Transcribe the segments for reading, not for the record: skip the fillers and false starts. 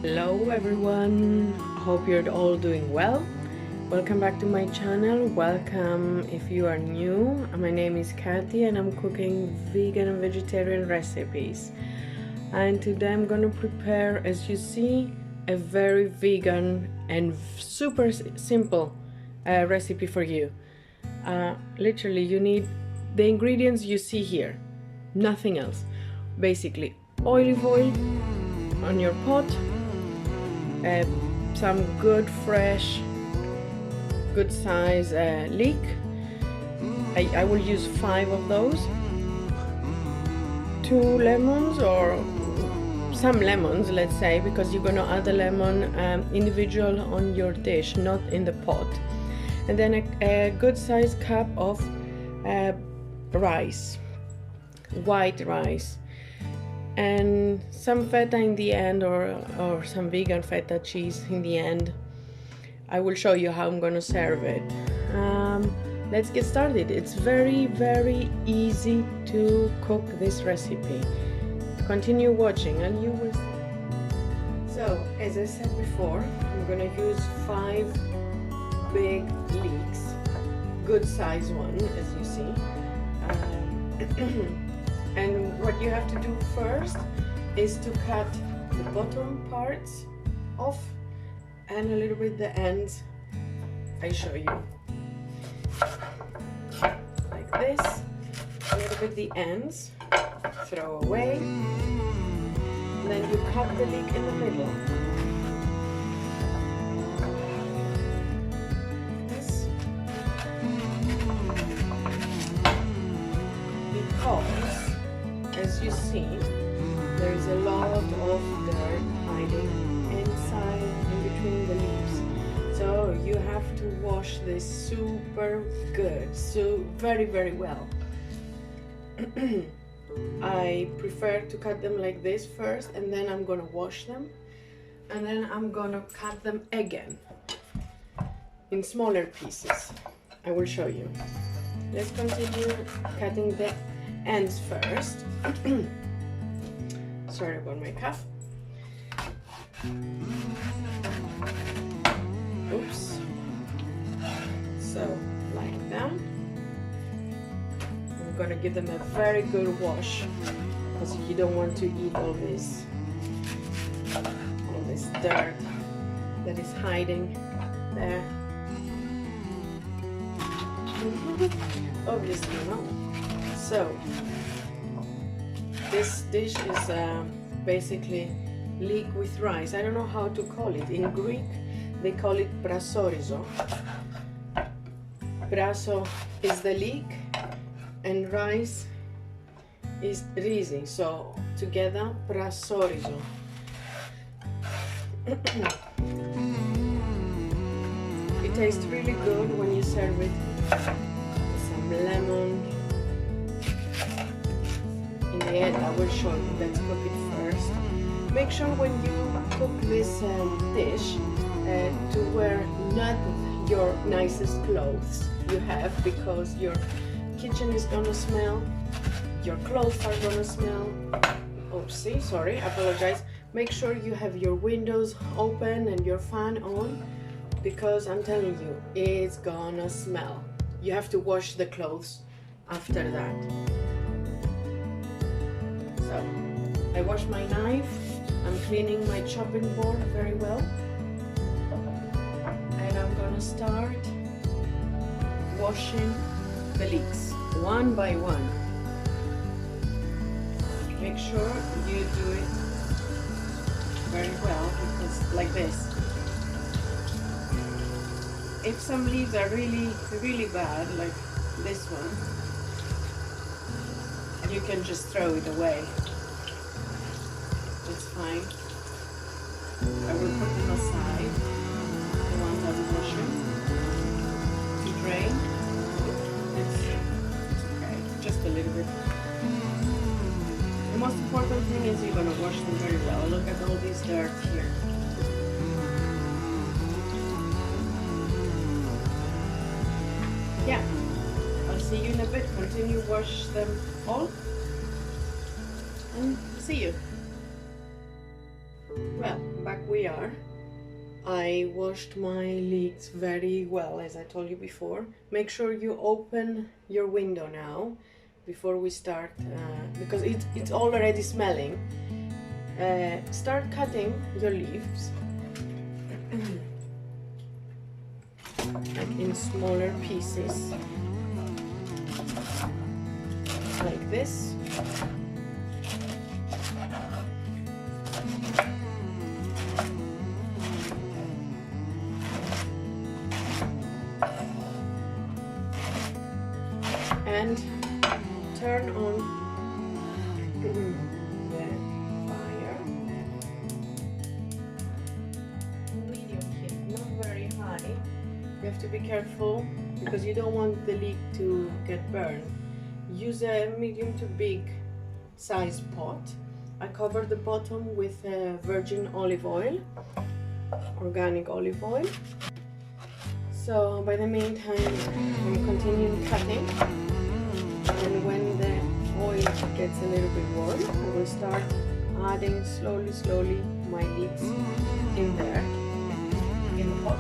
Hello everyone, hope you're all doing well. Welcome back to my channel. Welcome if you are new. My name is Katy and I'm cooking vegan and vegetarian recipes. And today I'm gonna prepare, as you see, a very vegan and super simple recipe for you. Literally you need the ingredients you see here, nothing else. Basically olive oil on your pot, some good fresh good size leek. I will use 5 of those, 2 lemons or some lemons, let's say, because you're gonna add the lemon individual on your dish, not in the pot. And then a good size cup of rice, white rice, and some feta in the end, or some vegan feta cheese in the end. I will show you how I'm gonna serve it. Let's get started. It's very easy to cook this recipe. Continue watching and you will see. So, as I said before, I'm gonna use 5 big leeks, good size one, as you see. And what you have to do first is to cut the bottom parts off and a little bit the ends. I show you. Like this. A little bit the ends. Throw away. And then you cut the leek in the middle. This. Because, as you see, there is a lot of dirt hiding inside, in between the leaves. So you have to wash this super good, so very well. I prefer to cut them like this first, and then I'm gonna wash them, and then I'm gonna cut them again in smaller pieces. I will show you. Let's continue cutting the ends first. Sorry about my cough. Oops. So, like that. I'm gonna give them a very good wash, because you don't want to eat all this dirt that is hiding there. Obviously, no. So, this dish is basically leek with rice. I don't know how to call it. In Greek, they call it Prasorizo. Praso is the leek, and rice is rizi. So together, Prasorizo. It tastes really good when you serve it with some lemon. In the end, I will show you. Let's cook it first. Make sure when you cook this dish to wear not your nicest clothes you have, because your kitchen is gonna smell, your clothes are gonna smell. Oopsie, sorry, apologize. Make sure you have your windows open and your fan on, because I'm telling you, it's gonna smell. You have to wash the clothes after that. So, I wash my knife, I'm cleaning my chopping board very well, and I'm gonna start washing the leeks one by one. Make sure you do it very well, because like this. If some leaves are really bad, like this one, you can just throw it away. It's fine. I will put them aside, the ones I'm washing, to drain. It's okay, just a little bit. The most important thing is you're gonna wash them very well. Look at all this dirt here. Yeah, I'll see you in a bit. Continue wash them all, and see you. Well, back with we are. I washed my leeks very well, as I told you before. Make sure you open your window now before we start, because it's already smelling. Start cutting your leaves like in smaller pieces, like this. And turn on the fire. Medium heat, not very high. You have to be careful because you don't want the leek to get burned. Use a medium to big size pot. I cover the bottom with virgin olive oil, organic olive oil. So by the meantime, I'm continuing cutting. And when the oil gets a little bit warm, I will start adding slowly my leeks in there, in the pot.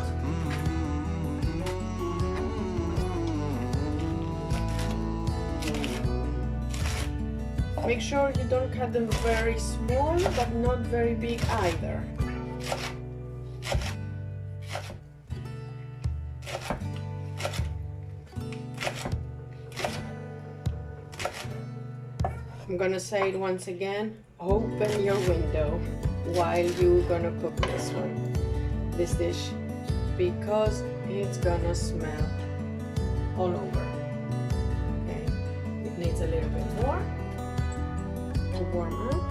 Make sure you don't cut them very small, but not very big either. I'm gonna say it once again, open your window while you're gonna cook this dish, because it's gonna smell all over. Okay, it needs a little bit more to warm up.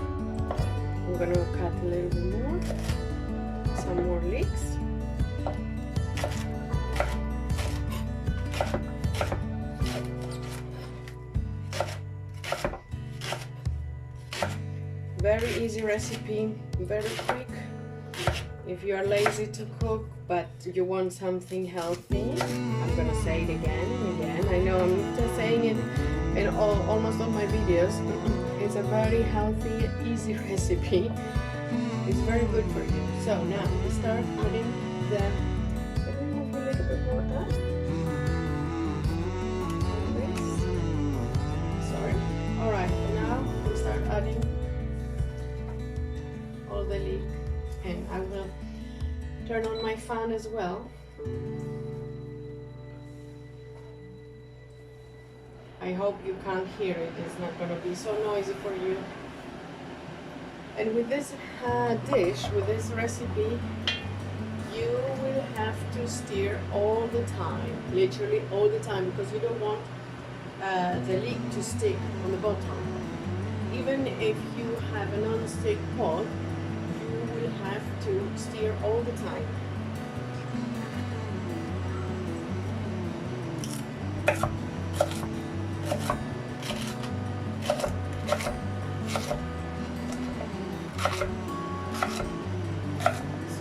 I'm gonna cut a little bit more, some more leeks. Very easy recipe, very quick. If you are lazy to cook but you want something healthy, I'm gonna say it again and again. I know I'm just saying it in almost all my videos. It's a very healthy, easy recipe. It's very good for you. So now we start putting the. Let me move a little bit more up. Like this. Sorry. All right. Now we start adding all the leek, and I will turn on my fan as well. I hope you can't hear it, it's not going to be so noisy for you. And with this dish, with this recipe, you will have to stir all the time, literally all the time, because you don't want the leek to stick on the bottom. Even if you have a non-stick pot, you will have to stir all the time.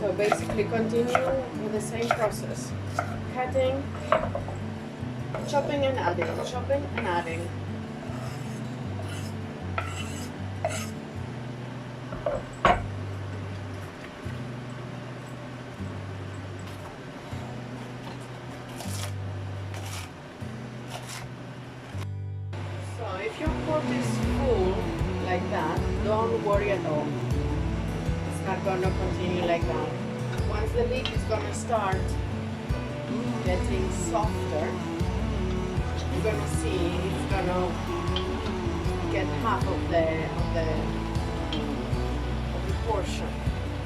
So basically continue with the same process. Cutting, chopping and adding, chopping and adding. So if your pot is full like that, don't worry at all. It's not going to continue like that. Once the leek is going to start getting softer, you're going to see it's going to get half of the portion.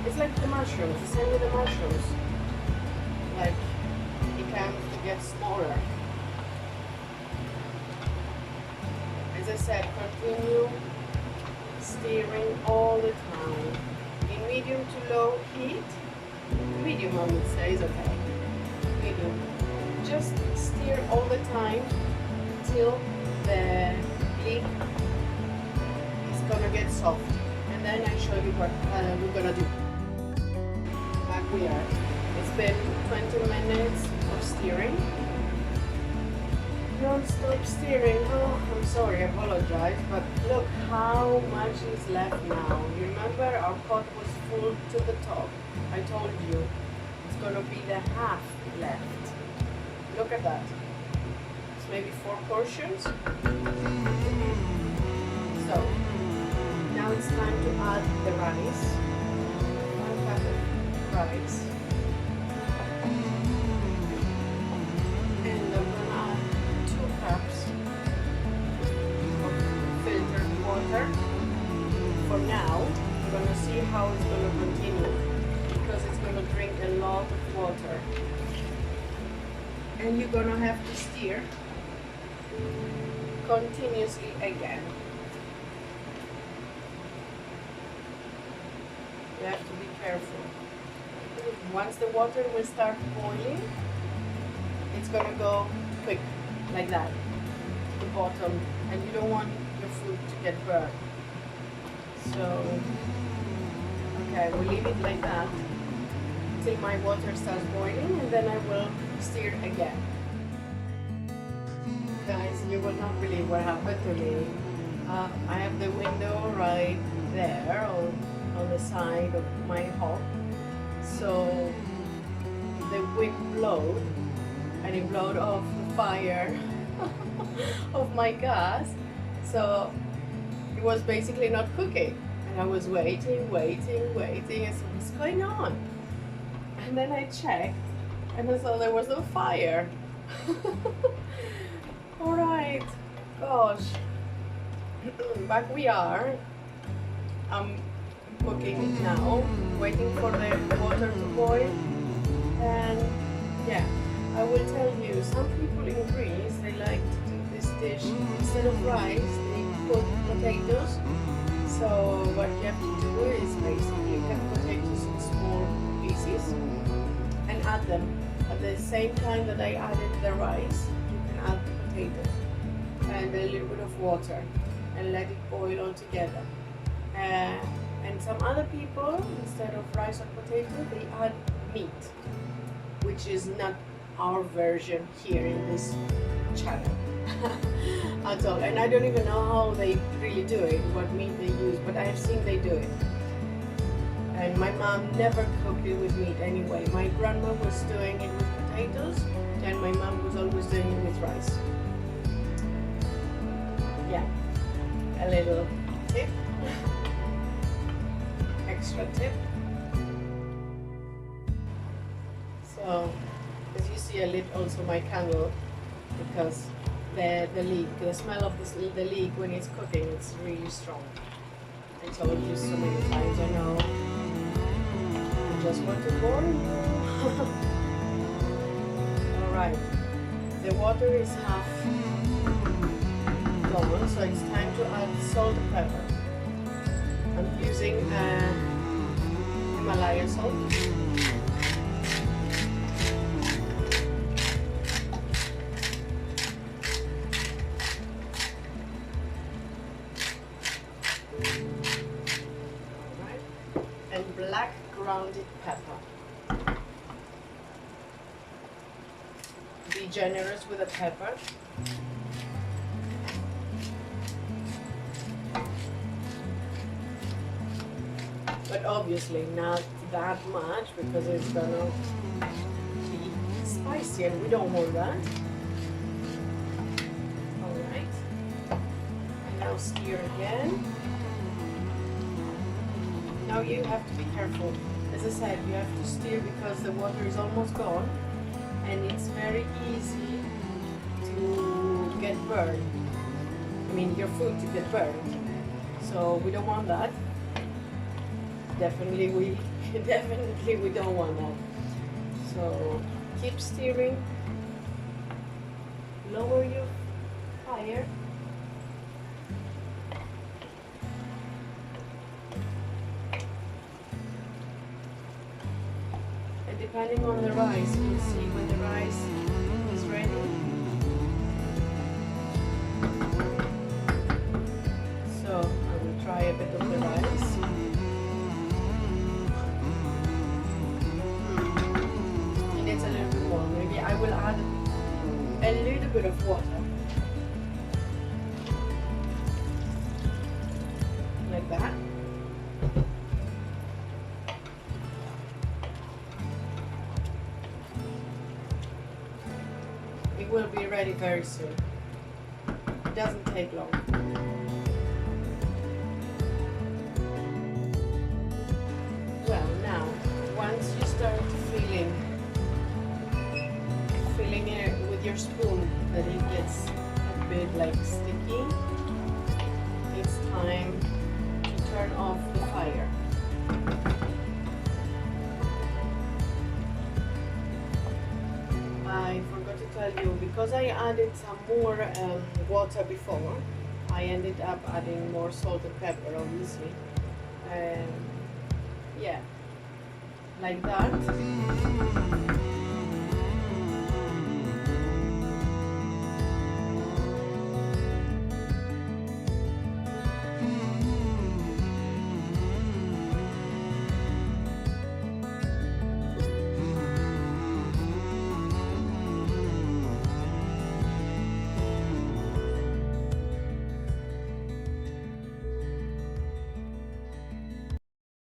It's like the mushrooms, the same with the mushrooms. Like it comes to get smaller. As I said, continue stirring all the time. In medium to low heat, medium I would say is okay. Medium. Just stir all the time till the leek is gonna get soft. And then I show you what we're gonna do. Back we are. It's been 20 minutes of stirring. Non-stop stirring. Oh, I'm sorry, I apologize, but look how much is left now. You remember our pot was full to the top. I told you it's gonna be the half left. Look at that. It's maybe 4 portions. So now it's time to add the rice. 1 cup of rice. And I'm gonna add 2 cups of filtered water. For now, we're gonna see how it's gonna continue because it's gonna drink a lot of water. And you're gonna have to stir continuously again. You have to be careful. Once the water will start boiling, it's gonna go quick, like that, to the bottom, and you don't want your food to get burned. So, okay, we'll leave it like that till my water starts boiling, and then I will stir again. Guys, you will not believe what happened to me. I have the window right there on the side of my hob. So the wind blowed, and it blowed off the fire of my gas. So it was basically not cooking. And I was waiting. I said, what's going on? And then I checked, and I saw there was no fire. All right, gosh. Back we are. I'm cooking now, waiting for the water to boil. And yeah, I will tell you, some people in Greece, they like to do this dish. Instead of rice, they put potatoes. So what you have to do is basically cut potatoes in small pieces and add them. At the same time that I added the rice, you can add the potatoes and a little bit of water and let it boil all together. And some other people, instead of rice or potato, they add meat, which is not our version here in this channel at all. And I don't even know how they really do it, what meat they use, but I have seen they do it. And my mom never cooked it with meat anyway. My grandma was doing it with potatoes, and my mom was always doing it with rice. Yeah, a little tip, extra tip. So, as you see, I lit also my candle because the leek, the smell of the leek when it's cooking, it's really strong. I told you so many times, I know. I just want to warn you. Alright, the water is half gone, so it's time to add salt and pepper. I'm using Himalaya salt. And black grounded pepper. Be generous with the pepper. But obviously not that much because it's gonna be spicy and we don't want that. Alright. And now stir again. Now you have to be careful. As I said, you have to stir because the water is almost gone and it's very easy to get burned. I mean, your food to get burned. So we don't want that. Definitely we don't want that. So keep stirring. Lower your fire. Depending on the rice, you'll see when the rice is ready. So I will try a bit of the rice. It needs a little bit more. Maybe I will add a little bit of water. Like that. it will be ready very soon. It doesn't take long. Well, now, once you start feeling it with your spoon that it gets a bit like sticky, it's time to turn off the fire. I forgot to tell you, because I added some more water before, I ended up adding more salt and pepper, obviously. Yeah, like that.